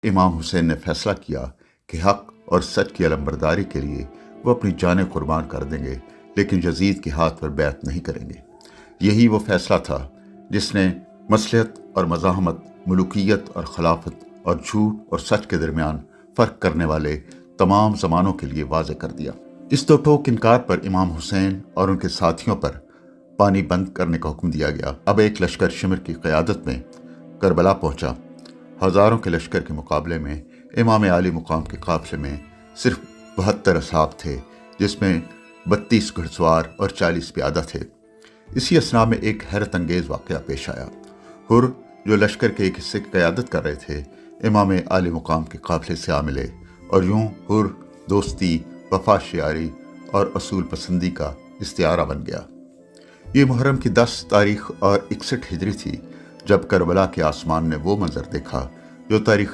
इमाम हुसैन ने फैसला किया कि हक और सच की अलमबरदारी के लिए वो अपनी जानें कुर्बान कर देंगे, लेकिन यजीद के हाथ पर बैत नहीं करेंगे। यही वो फैसला था जिसने मसलहत और मज़ाहमत, मुल्कियत और खिलाफत और झूठ और सच के दरमियान फ़र्क करने वाले तमाम ज़मानों के लिए वाज़ेह कर दिया। इस दो टोक इनकार पर इमाम हुसैन और उनके साथियों पर पानी बंद करने का हुक्म दिया गया। अब एक लश्कर शिमर की क़यादत में करबला पहुंचा। हज़ारों के लश्कर के मुकाबले में इमाम आली मुकाम के काफ़िले में सिर्फ 72 असहाब थे, जिसमें 32 घुड़सवार और 40 प्यादा थे। इसी असना में एक हैरत अंगेज़ वाक़या पेश आया। हुर, जो लश्कर के एक हिस्से की क़यादत कर रहे थे, इमाम आली मुकाम के काफ़िले से आ मिले और यूं हुर दोस्ती, वफा शियारी और असूल पसंदी का इस्तिआरा बन गया। ये मुहर्रम की 10 तारीख और 61 हिजरी थी जब करबला के आसमान ने वो मंजर देखा जो तारीख